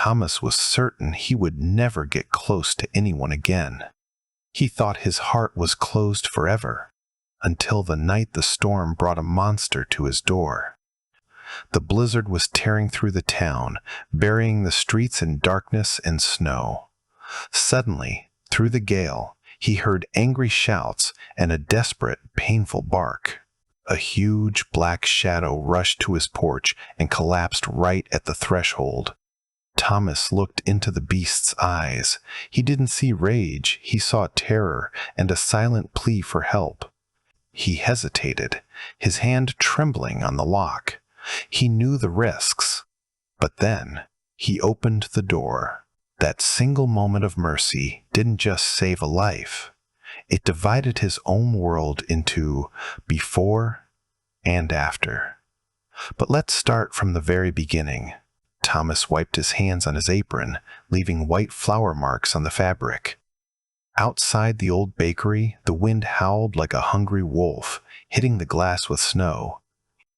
Thomas was certain he would never get close to anyone again. He thought his heart was closed forever, until the night the storm brought a monster to his door. The blizzard was tearing through the town, burying the streets in darkness and snow. Suddenly, through the gale, he heard angry shouts and a desperate, painful bark. A huge black shadow rushed to his porch and collapsed right at the threshold. Thomas looked into the beast's eyes. He didn't see rage, he saw terror and a silent plea for help. He hesitated, his hand trembling on the lock. He knew the risks. But then, he opened the door. That single moment of mercy didn't just save a life. It divided his own world into before and after. But let's start from the very beginning. Thomas wiped his hands on his apron, leaving white flour marks on the fabric. Outside the old bakery, the wind howled like a hungry wolf, hitting the glass with snow.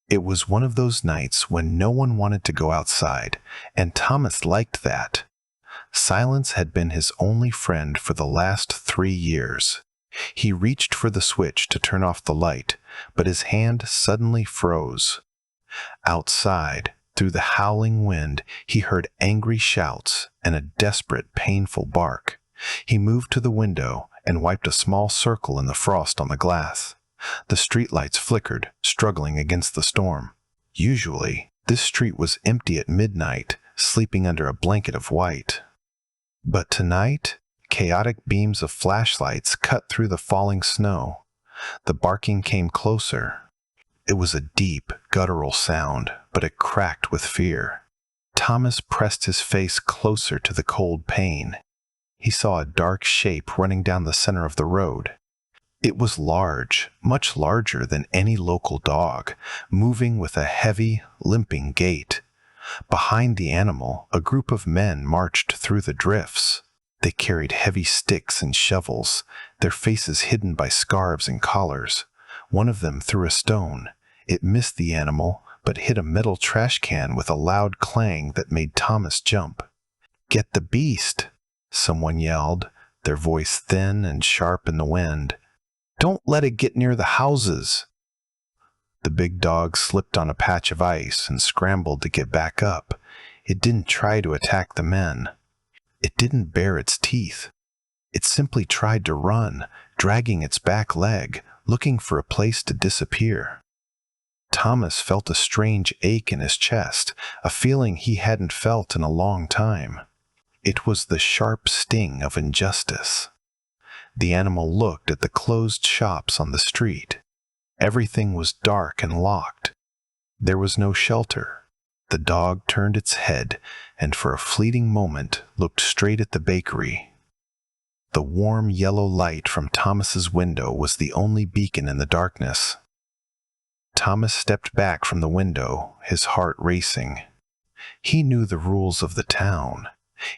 It was one of those nights when no one wanted to go outside, and Thomas liked that. Silence had been his only friend for the last 3 years. He reached for the switch to turn off the light, but his hand suddenly froze. Outside, through the howling wind, he heard angry shouts and a desperate, painful bark. He moved to the window and wiped a small circle in the frost on the glass. The streetlights flickered, struggling against the storm. Usually, this street was empty at midnight, sleeping under a blanket of white. But tonight, chaotic beams of flashlights cut through the falling snow. The barking came closer. It was a deep, guttural sound, but it cracked with fear. Thomas pressed his face closer to the cold pane. He saw a dark shape running down the center of the road. It was large, much larger than any local dog, moving with a heavy, limping gait. Behind the animal, a group of men marched through the drifts. They carried heavy sticks and shovels, their faces hidden by scarves and collars. One of them threw a stone. It missed the animal, but hit a metal trash can with a loud clang that made Thomas jump. "Get the beast!" someone yelled, their voice thin and sharp in the wind. "Don't let it get near the houses!" The big dog slipped on a patch of ice and scrambled to get back up. It didn't try to attack the men. It didn't bare its teeth. It simply tried to run, dragging its back leg, looking for a place to disappear. Thomas felt a strange ache in his chest, a feeling he hadn't felt in a long time. It was the sharp sting of injustice. The animal looked at the closed shops on the street. Everything was dark and locked. There was no shelter. The dog turned its head and for a fleeting moment looked straight at the bakery. The warm yellow light from Thomas's window was the only beacon in the darkness. Thomas stepped back from the window, his heart racing. He knew the rules of the town.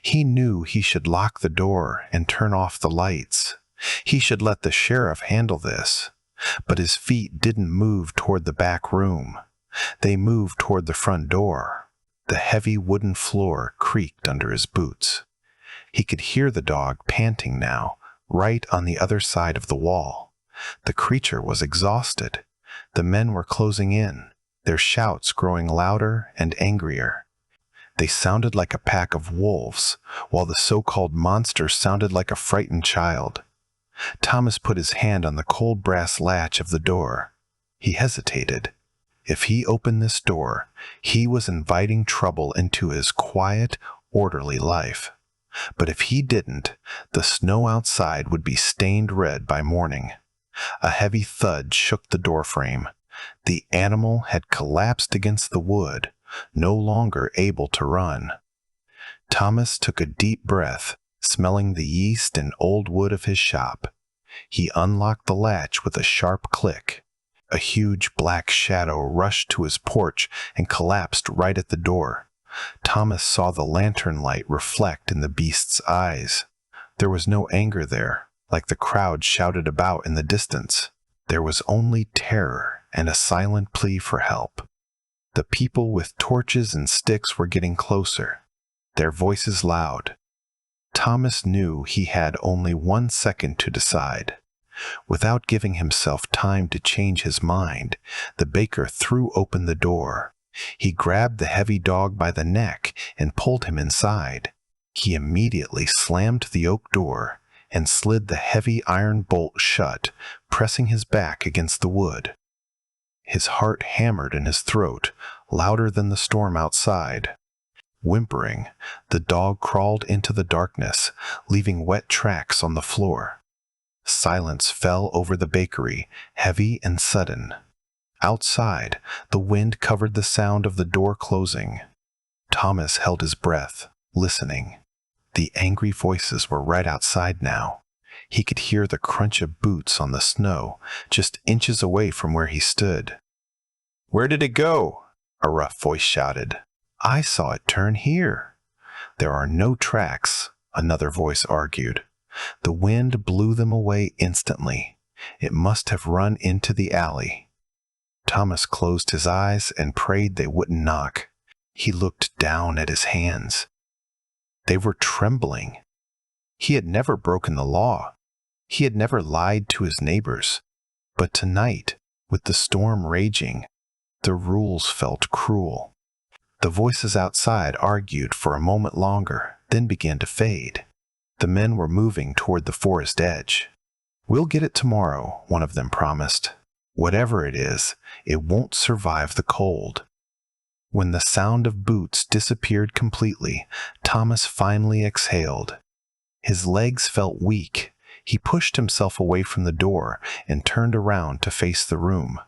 He knew he should lock the door and turn off the lights. He should let the sheriff handle this. But his feet didn't move toward the back room. They moved toward the front door. The heavy wooden floor creaked under his boots. He could hear the dog panting now, right on the other side of the wall. The creature was exhausted. The men were closing in, their shouts growing louder and angrier. They sounded like a pack of wolves, while the so-called monster sounded like a frightened child. Thomas put his hand on the cold brass latch of the door. He hesitated. If he opened this door, he was inviting trouble into his quiet, orderly life. But if he didn't, the snow outside would be stained red by morning. A heavy thud shook the doorframe. The animal had collapsed against the wood, no longer able to run. Thomas took a deep breath, smelling the yeast and old wood of his shop. He unlocked the latch with a sharp click. A huge black shadow rushed to his porch and collapsed right at the door. Thomas saw the lantern light reflect in the beast's eyes. There was no anger there, like the crowd shouted about in the distance. There was only terror and a silent plea for help. The people with torches and sticks were getting closer. their voices loud. Thomas knew he had only 1 second to decide. Without giving himself time to change his mind, the baker threw open the door. He grabbed the heavy dog by the neck and pulled him inside. He immediately slammed the oak door and slid the heavy iron bolt shut, pressing his back against the wood. His heart hammered in his throat, louder than the storm outside. Whimpering, the dog crawled into the darkness, leaving wet tracks on the floor. Silence fell over the bakery, heavy and sudden. Outside, the wind covered the sound of the door closing. Thomas held his breath, listening. The angry voices were right outside now. He could hear the crunch of boots on the snow, just inches away from where he stood. "Where did it go?" a rough voice shouted. "I saw it turn here." "There are no tracks," another voice argued. "The wind blew them away instantly. It must have run into the alley." Thomas closed his eyes and prayed they wouldn't knock. He looked down at his hands. They were trembling. He had never broken the law. He had never lied to his neighbors. But tonight, with the storm raging, the rules felt cruel. The voices outside argued for a moment longer, then began to fade. The men were moving toward the forest edge. "We'll get it tomorrow," one of them promised. "Whatever it is, it won't survive the cold." When the sound of boots disappeared completely, Thomas finally exhaled. His legs felt weak. He pushed himself away from the door and turned around to face the room.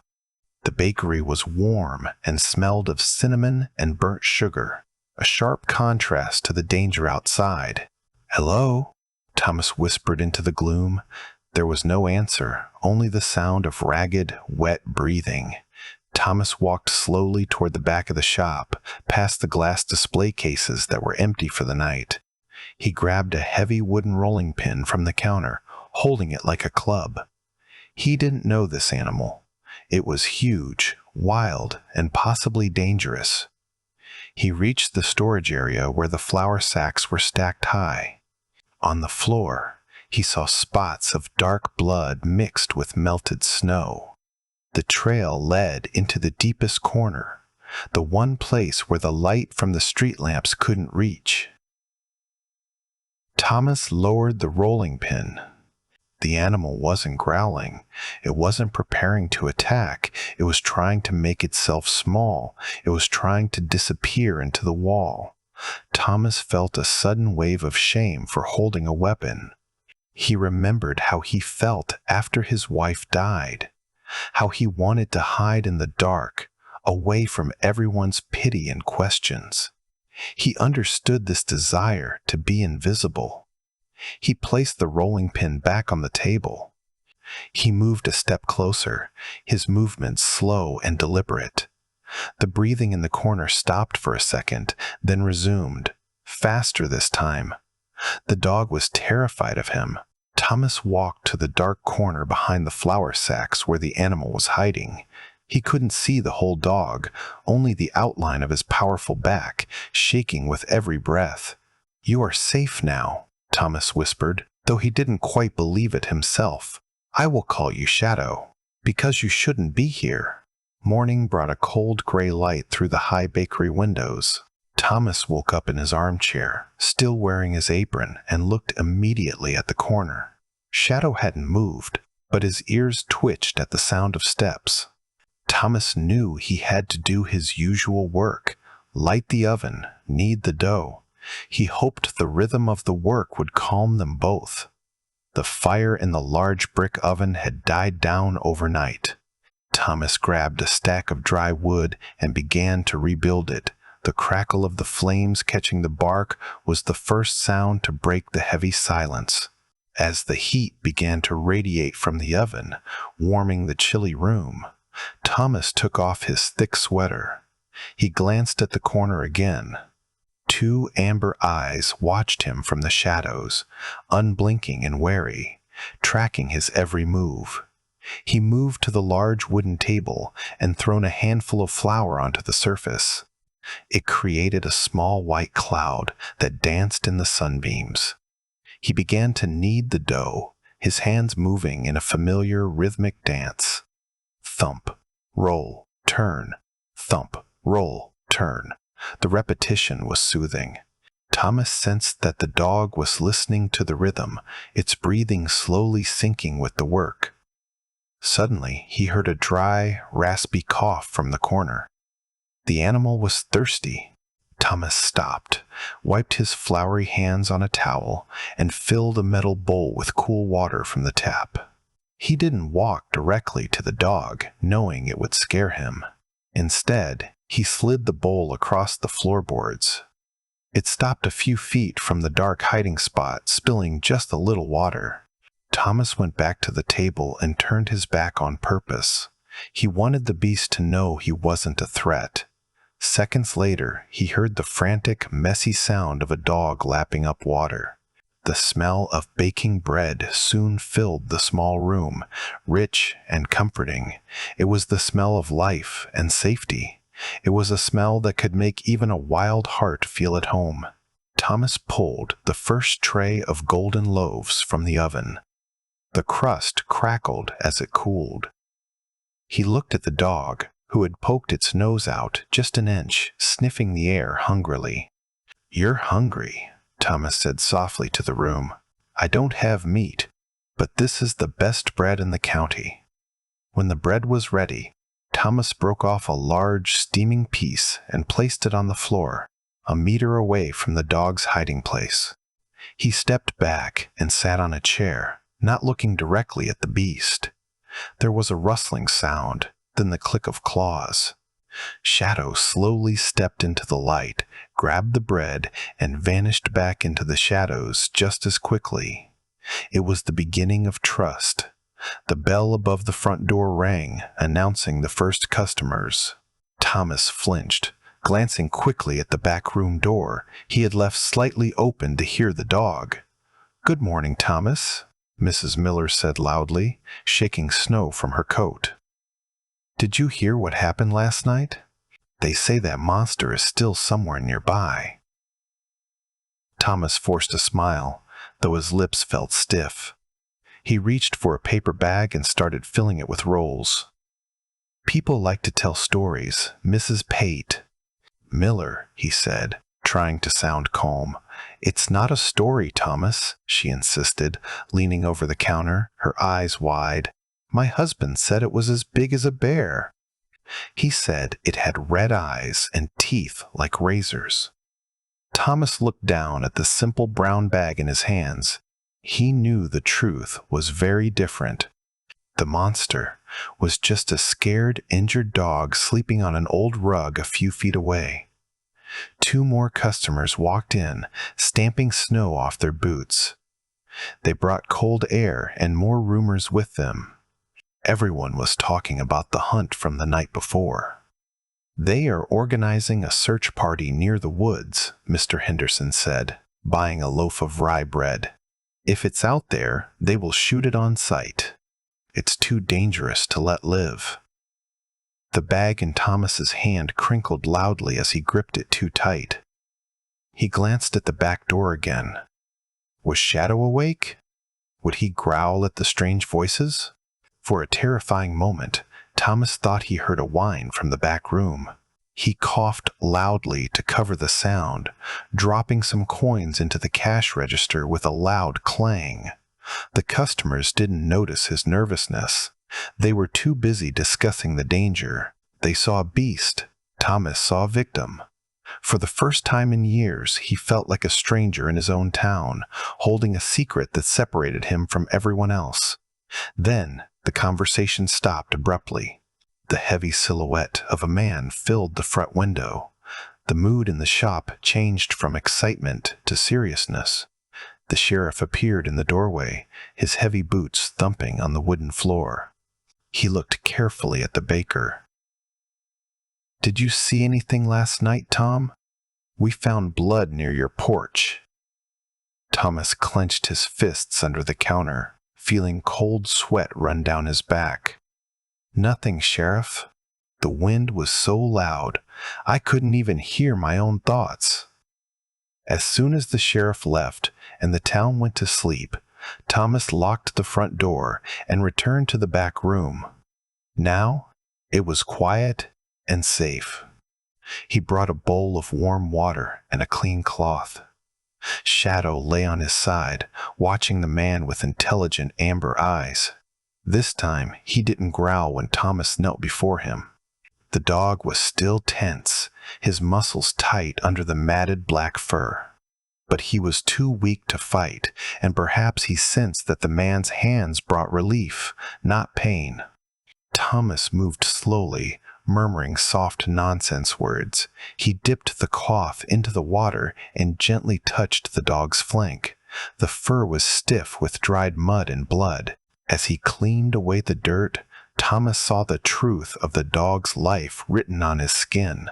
The bakery was warm and smelled of cinnamon and burnt sugar, a sharp contrast to the danger outside. "Hello?" Thomas whispered into the gloom. There was no answer, only the sound of ragged, wet breathing. Thomas walked slowly toward the back of the shop, past the glass display cases that were empty for the night. He grabbed a heavy wooden rolling pin from the counter, holding it like a club. He didn't know this animal. It was huge, wild, and possibly dangerous. He reached the storage area where the flour sacks were stacked high. On the floor, he saw spots of dark blood mixed with melted snow. The trail led into the deepest corner, the one place where the light from the street lamps couldn't reach. Thomas lowered the rolling pin. The animal wasn't growling. It wasn't preparing to attack. It was trying to make itself small. It was trying to disappear into the wall. Thomas felt a sudden wave of shame for holding a weapon. He remembered how he felt after his wife died, how he wanted to hide in the dark, away from everyone's pity and questions. He understood this desire to be invisible. He placed the rolling pin back on the table. He moved a step closer, his movements slow and deliberate. The breathing in the corner stopped for a second, then resumed, faster this time. The dog was terrified of him. Thomas walked to the dark corner behind the flour sacks where the animal was hiding. He couldn't see the whole dog, only the outline of his powerful back, shaking with every breath. "You are safe now," Thomas whispered, though he didn't quite believe it himself. "I will call you Shadow, because you shouldn't be here." Morning brought a cold gray light through the high bakery windows. Thomas woke up in his armchair, still wearing his apron, and looked immediately at the corner. Shadow hadn't moved, but his ears twitched at the sound of steps. Thomas knew he had to do his usual work, light the oven, knead the dough. He hoped the rhythm of the work would calm them both. The fire in the large brick oven had died down overnight. Thomas grabbed a stack of dry wood and began to rebuild it. The crackle of the flames catching the bark was the first sound to break the heavy silence. As the heat began to radiate from the oven, warming the chilly room, Thomas took off his thick sweater. He glanced at the corner again. Two amber eyes watched him from the shadows, unblinking and wary, tracking his every move. He moved to the large wooden table and thrown a handful of flour onto the surface. It created a small white cloud that danced in the sunbeams. He began to knead the dough, his hands moving in a familiar rhythmic dance. Thump, roll, turn, thump, roll, turn. The repetition was soothing. Thomas sensed that the dog was listening to the rhythm, its breathing slowly syncing with the work. Suddenly, he heard a dry, raspy cough from the corner. The animal was thirsty. Thomas stopped, wiped his floury hands on a towel, and filled a metal bowl with cool water from the tap. He didn't walk directly to the dog, knowing it would scare him. Instead, he slid the bowl across the floorboards. It stopped a few feet from the dark hiding spot, spilling just a little water. Thomas went back to the table and turned his back on purpose. He wanted the beast to know he wasn't a threat. Seconds later, he heard the frantic, messy sound of a dog lapping up water. The smell of baking bread soon filled the small room, rich and comforting. It was the smell of life and safety. It was a smell that could make even a wild heart feel at home. Thomas pulled the first tray of golden loaves from the oven. The crust crackled as it cooled. He looked at the dog, who had poked its nose out just an inch, sniffing the air hungrily. "You're hungry," Thomas said softly to the room. "I don't have meat, but this is the best bread in the county." When the bread was ready, Thomas broke off a large, steaming piece and placed it on the floor, a meter away from the dog's hiding place. He stepped back and sat on a chair, not looking directly at the beast. There was a rustling sound, then the click of claws. Shadow slowly stepped into the light, grabbed the bread, and vanished back into the shadows just as quickly. It was the beginning of trust. The bell above the front door rang, announcing the first customers. Thomas flinched, glancing quickly at the back room door he had left slightly open to hear the dog. "Good morning, Thomas," Mrs. Miller said loudly, shaking snow from her coat. "Did you hear what happened last night? They say that monster is still somewhere nearby." Thomas forced a smile, though his lips felt stiff. He reached for a paper bag and started filling it with rolls. "People like to tell stories, Mrs. Pate." "Miller," he said, trying to sound calm. "It's not a story, Thomas," she insisted, leaning over the counter, her eyes wide. "My husband said it was as big as a bear. He said it had red eyes and teeth like razors." Thomas looked down at the simple brown bag in his hands. He knew the truth was very different. The monster was just a scared, injured dog sleeping on an old rug a few feet away. 2 more customers walked in, stamping snow off their boots. They brought cold air and more rumors with them. Everyone was talking about the hunt from the night before. "They are organizing a search party near the woods," Mr. Henderson said, buying a loaf of rye bread. "If it's out there, they will shoot it on sight. It's too dangerous to let live." The bag in Thomas's hand crinkled loudly as he gripped it too tight. He glanced at the back door again. Was Shadow awake? Would he growl at the strange voices? For a terrifying moment, Thomas thought he heard a whine from the back room. He coughed loudly to cover the sound, dropping some coins into the cash register with a loud clang. The customers didn't notice his nervousness. They were too busy discussing the danger. They saw a beast. Thomas saw a victim. For the first time in years, he felt like a stranger in his own town, holding a secret that separated him from everyone else. Then, the conversation stopped abruptly. The heavy silhouette of a man filled the front window. The mood in the shop changed from excitement to seriousness. The sheriff appeared in the doorway, his heavy boots thumping on the wooden floor. He looked carefully at the baker. "Did you see anything last night, Tom? We found blood near your porch." Thomas clenched his fists under the counter, feeling cold sweat run down his back. "Nothing, Sheriff. The wind was so loud, I couldn't even hear my own thoughts. As soon as the sheriff left and the town went to sleep, Thomas locked the front door and returned to the back room. Now, it was quiet and safe. He brought a bowl of warm water and a clean cloth. Shadow lay on his side, watching the man with intelligent amber eyes. This time, he didn't growl when Thomas knelt before him. The dog was still tense, his muscles tight under the matted black fur. But he was too weak to fight, and perhaps he sensed that the man's hands brought relief, not pain. Thomas moved slowly, murmuring soft nonsense words. He dipped the cloth into the water and gently touched the dog's flank. The fur was stiff with dried mud and blood. As he cleaned away the dirt, Thomas saw the truth of the dog's life written on his skin.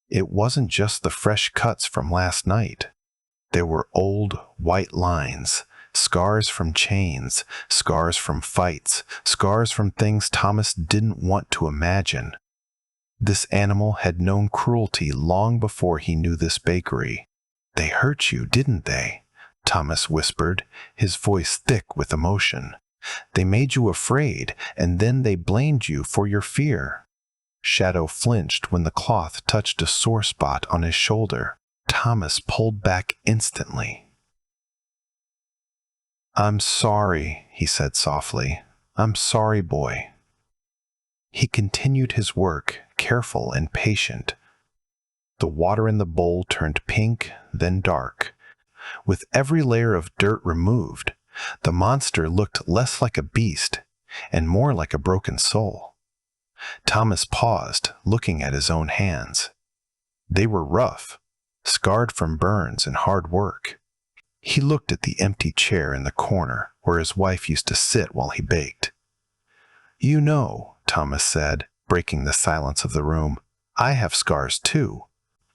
It wasn't just the fresh cuts from last night. There were old, white lines, scars from chains, scars from fights, scars from things Thomas didn't want to imagine. This animal had known cruelty long before he knew this bakery. "They hurt you, didn't they?" Thomas whispered, his voice thick with emotion. "They made you afraid, and then they blamed you for your fear." Shadow flinched when the cloth touched a sore spot on his shoulder. Thomas pulled back instantly. "I'm sorry," he said softly. "I'm sorry, boy." He continued his work, careful and patient. The water in the bowl turned pink, then dark. With every layer of dirt removed, the monster looked less like a beast and more like a broken soul. Thomas paused, looking at his own hands. They were rough, scarred from burns and hard work. He looked at the empty chair in the corner where his wife used to sit while he baked. "You know," Thomas said, breaking the silence of the room, "I have scars too.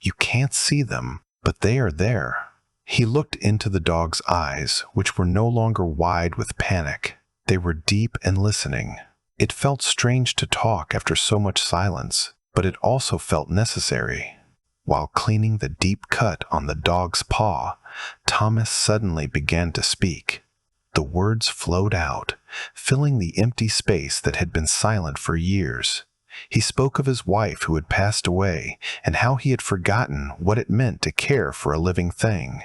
You can't see them, but they are there." He looked into the dog's eyes, which were no longer wide with panic. They were deep and listening. It felt strange to talk after so much silence, but it also felt necessary. While cleaning the deep cut on the dog's paw, Thomas suddenly began to speak. The words flowed out, filling the empty space that had been silent for years. He spoke of his wife who had passed away and how he had forgotten what it meant to care for a living thing.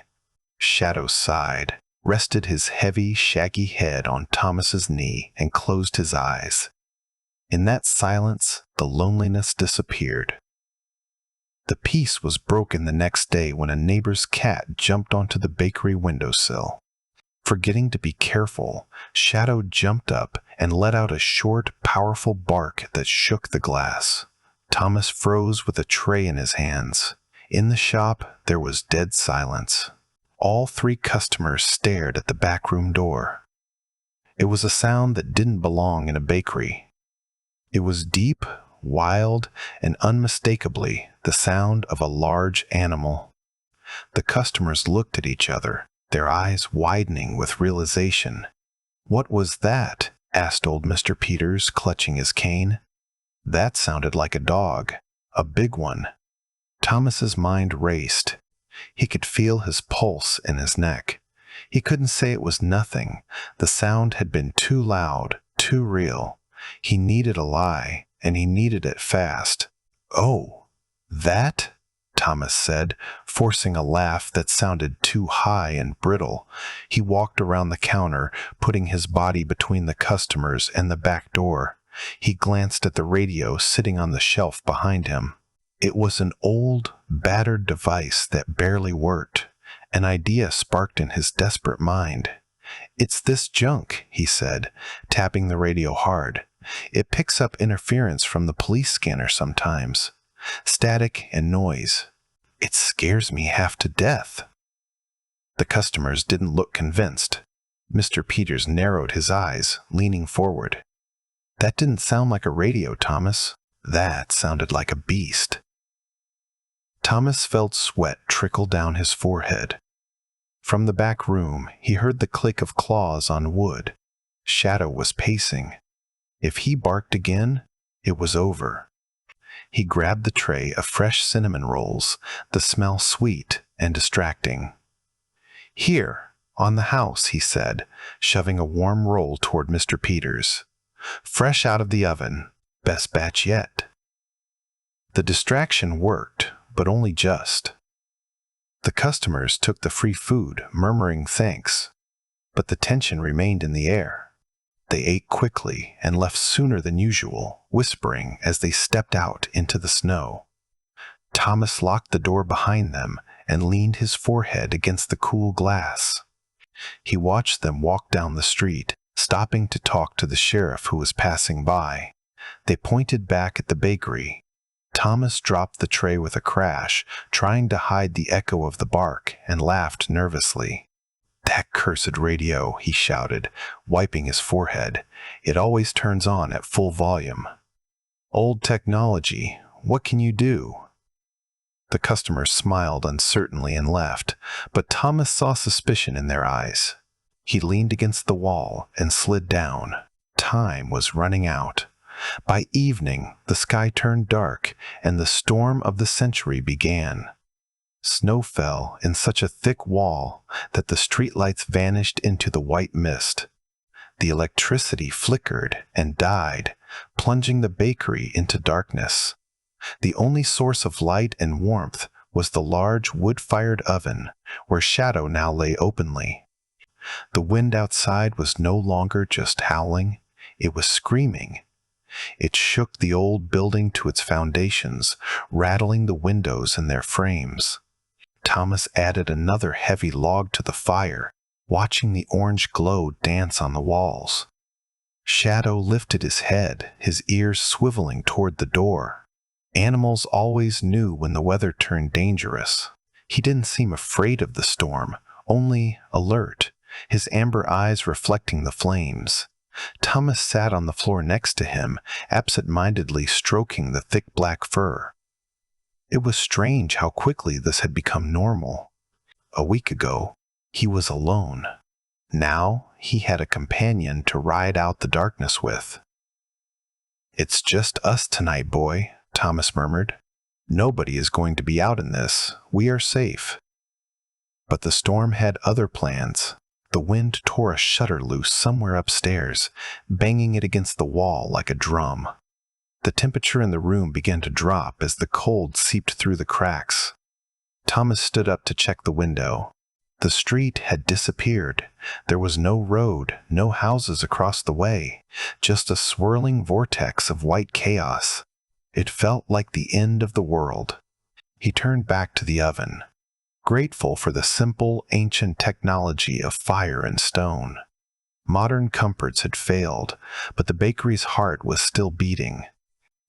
Shadow sighed, rested his heavy, shaggy head on Thomas's knee, and closed his eyes. In that silence, the loneliness disappeared. The peace was broken the next day when a neighbor's cat jumped onto the bakery windowsill. Forgetting to be careful, Shadow jumped up and let out a short, powerful bark that shook the glass. Thomas froze with a tray in his hands. In the shop, there was dead silence. All three customers stared at the backroom door. It was a sound that didn't belong in a bakery. It was deep, wild, and unmistakably the sound of a large animal. The customers looked at each other, their eyes widening with realization. "What was that?" asked old Mr. Peters, clutching his cane. "That sounded like a dog, a big one." Thomas's mind raced. He could feel his pulse in his neck. He couldn't say it was nothing. The sound had been too loud, too real. He needed a lie, and he needed it fast. "Oh, that?" Thomas said, forcing a laugh that sounded too high and brittle. He walked around the counter, putting his body between the customers and the back door. He glanced at the radio sitting on the shelf behind him. It was an old, battered device that barely worked. An idea sparked in his desperate mind. "It's this junk," he said, tapping the radio hard. "It picks up interference from the police scanner sometimes. Static and noise. It scares me half to death." The customers didn't look convinced. Mr. Peters narrowed his eyes, leaning forward. "That didn't sound like a radio, Thomas. That sounded like a beast." Thomas felt sweat trickle down his forehead. From the back room, he heard the click of claws on wood. Shadow was pacing. If he barked again, it was over. He grabbed the tray of fresh cinnamon rolls, the smell sweet and distracting. "Here, on the house," he said, shoving a warm roll toward Mr. Peters. "Fresh out of the oven. Best batch yet." The distraction worked, but only just. The customers took the free food, murmuring thanks, but the tension remained in the air. They ate quickly and left sooner than usual, whispering as they stepped out into the snow. Thomas locked the door behind them and leaned his forehead against the cool glass. He watched them walk down the street, stopping to talk to the sheriff who was passing by. They pointed back at the bakery. Thomas dropped the tray with a crash, trying to hide the echo of the bark, and laughed nervously. "That cursed radio," he shouted, wiping his forehead. "It always turns on at full volume." "Old technology. What can you do?" The customers smiled uncertainly and left, but Thomas saw suspicion in their eyes. He leaned against the wall and slid down. Time was running out. By evening, the sky turned dark, and the storm of the century began. Snow fell in such a thick wall that the streetlights vanished into the white mist. The electricity flickered and died, plunging the bakery into darkness. The only source of light and warmth was the large wood-fired oven, where Shadow now lay openly. The wind outside was no longer just howling, it was screaming. It shook the old building to its foundations, rattling the windows in their frames. Thomas added another heavy log to the fire, watching the orange glow dance on the walls. Shadow lifted his head, his ears swiveling toward the door. Animals always knew when the weather turned dangerous. He didn't seem afraid of the storm, only alert, his amber eyes reflecting the flames. Thomas sat on the floor next to him, absent-mindedly stroking the thick black fur. It was strange how quickly this had become normal. A week ago, he was alone. Now he had a companion to ride out the darkness with. "It's just us tonight, boy," Thomas murmured. "Nobody is going to be out in this. We are safe." But the storm had other plans. The wind tore a shutter loose somewhere upstairs, banging it against the wall like a drum. The temperature in the room began to drop as the cold seeped through the cracks. Thomas stood up to check the window. The street had disappeared. There was no road, no houses across the way, just a swirling vortex of white chaos. It felt like the end of the world. He turned back to the oven, grateful for the simple, ancient technology of fire and stone. Modern comforts had failed, but the bakery's heart was still beating.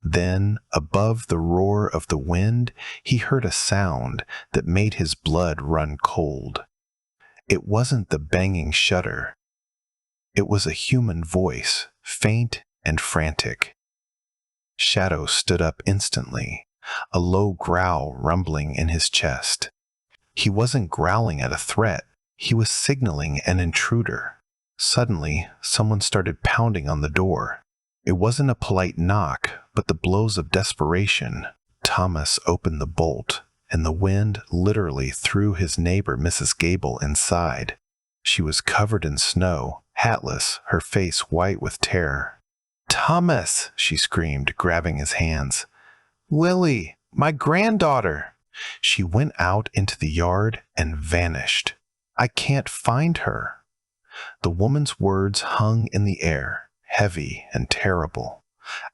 Then, above the roar of the wind, he heard a sound that made his blood run cold. It wasn't the banging shutter. It was a human voice, faint and frantic. Shadow stood up instantly, a low growl rumbling in his chest. He wasn't growling at a threat, he was signaling an intruder. Suddenly, someone started pounding on the door. It wasn't a polite knock, but the blows of desperation. Thomas opened the bolt, and the wind literally threw his neighbor Mrs. Gable inside. She was covered in snow, hatless, her face white with terror. "Thomas!" she screamed, grabbing his hands. "Lily, my granddaughter!" She went out into the yard and vanished. "I can't find her." The woman's words hung in the air, heavy and terrible.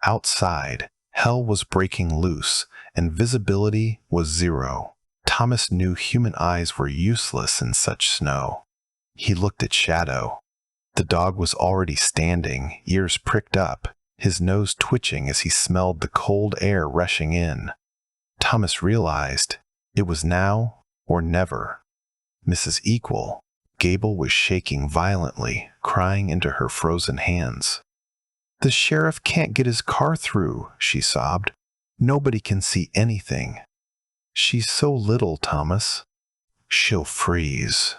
Outside, hell was breaking loose, and visibility was zero. Thomas knew human eyes were useless in such snow. He looked at Shadow. The dog was already standing, ears pricked up, his nose twitching as he smelled the cold air rushing in. Thomas realized it was now or never. Mrs. Equal, Gable was shaking violently, crying into her frozen hands. "The sheriff can't get his car through," she sobbed. "Nobody can see anything." "She's so little, Thomas." "She'll freeze."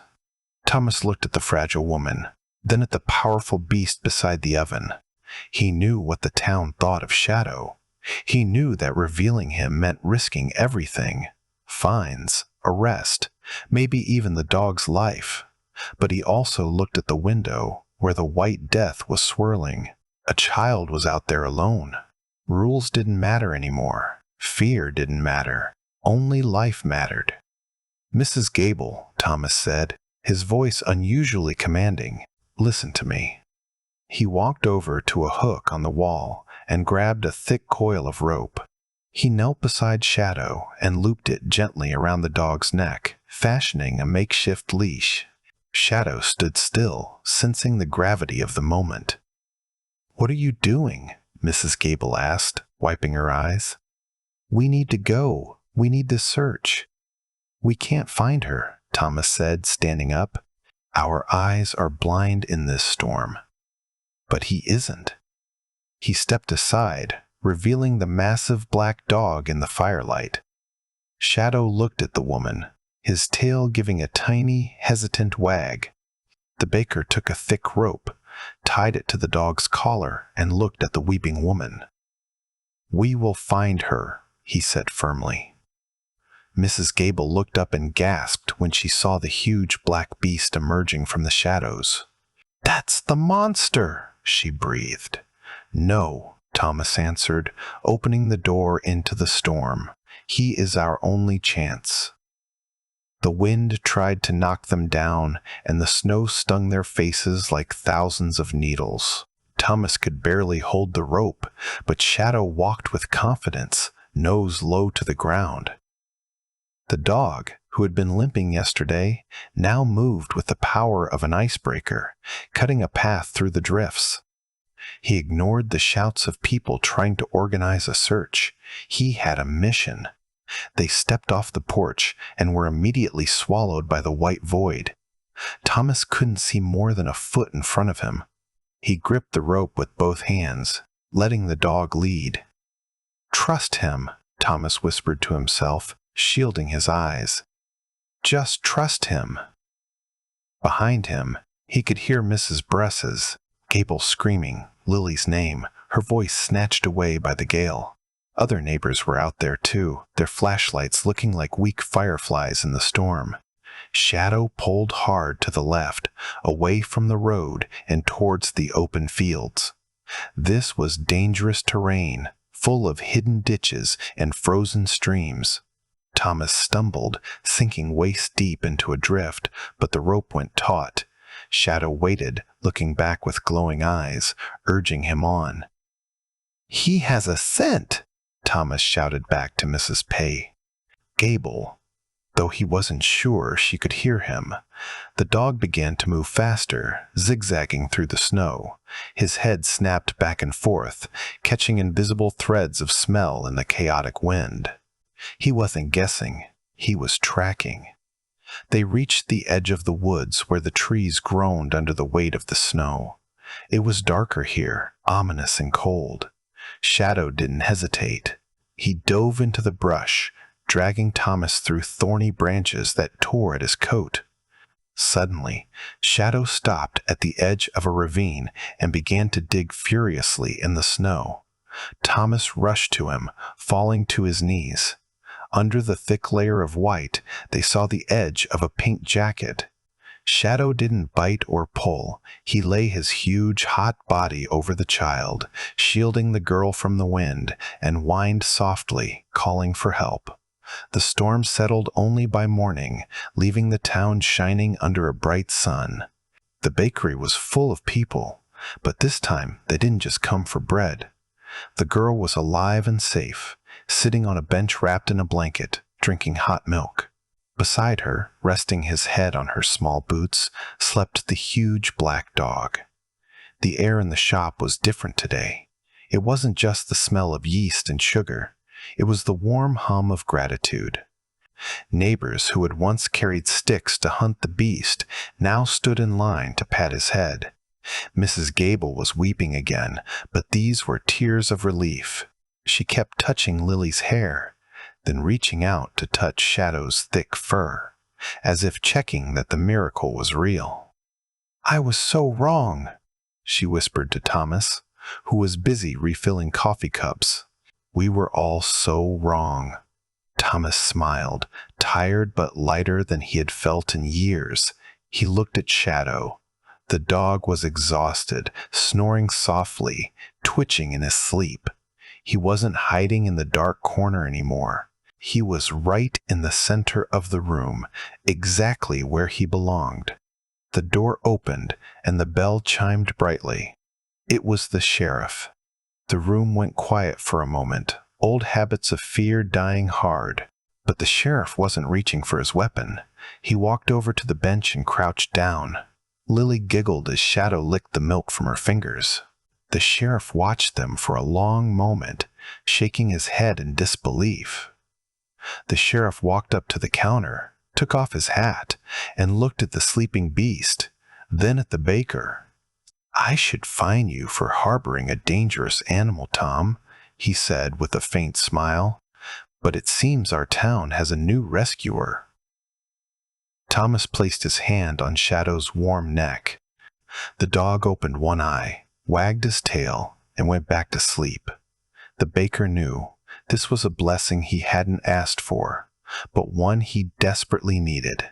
Thomas looked at the fragile woman, then at the powerful beast beside the oven. He knew what the town thought of Shadow. He knew that revealing him meant risking everything: fines, arrest, maybe even the dog's life. But he also looked at the window where the white death was swirling. A child was out there alone. Rules didn't matter anymore. Fear didn't matter. Only life mattered. "Mrs. Gable," Thomas said, his voice unusually commanding, "listen to me." He walked over to a hook on the wall and grabbed a thick coil of rope. He knelt beside Shadow and looped it gently around the dog's neck, fashioning a makeshift leash. Shadow stood still, sensing the gravity of the moment. "What are you doing?" Mrs. Gable asked, wiping her eyes. "We need to go. We need to search." "We can't find her," Thomas said, standing up. "Our eyes are blind in this storm." But he isn't. He stepped aside, revealing the massive black dog in the firelight. Shadow looked at the woman, his tail giving a tiny, hesitant wag. The baker took a thick rope, tied it to the dog's collar, and looked at the weeping woman. "We will find her," he said firmly. Mrs. Gable looked up and gasped when she saw the huge black beast emerging from the shadows. "That's the monster!" she breathed. "No," Thomas answered, opening the door into the storm. "He is our only chance." The wind tried to knock them down, and the snow stung their faces like thousands of needles. Thomas could barely hold the rope, but Shadow walked with confidence, nose low to the ground. The dog, who had been limping yesterday, now moved with the power of an icebreaker, cutting a path through the drifts. He ignored the shouts of people trying to organize a search. He had a mission. They stepped off the porch and were immediately swallowed by the white void. Thomas couldn't see more than a foot in front of him. He gripped the rope with both hands, letting the dog lead. "Trust him," Thomas whispered to himself, shielding his eyes. "Just trust him." Behind him, he could hear Mrs. Bress's Gable screaming Lily's name, her voice snatched away by the gale. Other neighbors were out there too, their flashlights looking like weak fireflies in the storm. Shadow pulled hard to the left, away from the road and towards the open fields. This was dangerous terrain, full of hidden ditches and frozen streams. Thomas stumbled, sinking waist-deep into a drift, but the rope went taut. Shadow waited, looking back with glowing eyes, urging him on. "He has a scent!" Thomas shouted back to Mrs. Pay. Gable, though he wasn't sure she could hear him. The dog began to move faster, zigzagging through the snow. His head snapped back and forth, catching invisible threads of smell in the chaotic wind. He wasn't guessing, he was tracking. They reached the edge of the woods where the trees groaned under the weight of the snow. It was darker here, ominous and cold. Shadow didn't hesitate. He dove into the brush, dragging Thomas through thorny branches that tore at his coat. Suddenly, Shadow stopped at the edge of a ravine and began to dig furiously in the snow. Thomas rushed to him, falling to his knees. Under the thick layer of white, they saw the edge of a pink jacket. Shadow didn't bite or pull. He lay his huge, hot body over the child, shielding the girl from the wind, and whined softly, calling for help. The storm settled only by morning, leaving the town shining under a bright sun. The bakery was full of people, but this time they didn't just come for bread. The girl was alive and safe, sitting on a bench wrapped in a blanket, drinking hot milk. Beside her, resting his head on her small boots, slept the huge black dog. The air in the shop was different today. It wasn't just the smell of yeast and sugar. It was the warm hum of gratitude. Neighbors who had once carried sticks to hunt the beast now stood in line to pat his head. Mrs. Gable was weeping again, but these were tears of relief. She kept touching Lily's hair, then reaching out to touch Shadow's thick fur, as if checking that the miracle was real. "I was so wrong," she whispered to Thomas, who was busy refilling coffee cups. We were all so wrong. Thomas smiled, tired but lighter than he had felt in years. He looked at Shadow. The dog was exhausted, snoring softly, twitching in his sleep. He wasn't hiding in the dark corner anymore. He was right in the center of the room, exactly where he belonged. The door opened, and the bell chimed brightly. It was the sheriff. The room went quiet for a moment, old habits of fear dying hard. But the sheriff wasn't reaching for his weapon. He walked over to the bench and crouched down. Lily giggled as Shadow licked the milk from her fingers. The sheriff watched them for a long moment, shaking his head in disbelief. The sheriff walked up to the counter, took off his hat, and looked at the sleeping beast, then at the baker. "I should fine you for harboring a dangerous animal, Tom," he said with a faint smile. "But it seems our town has a new rescuer." Thomas placed his hand on Shadow's warm neck. The dog opened one eye, wagged his tail, and went back to sleep. The baker knew this was a blessing he hadn't asked for, but one he desperately needed.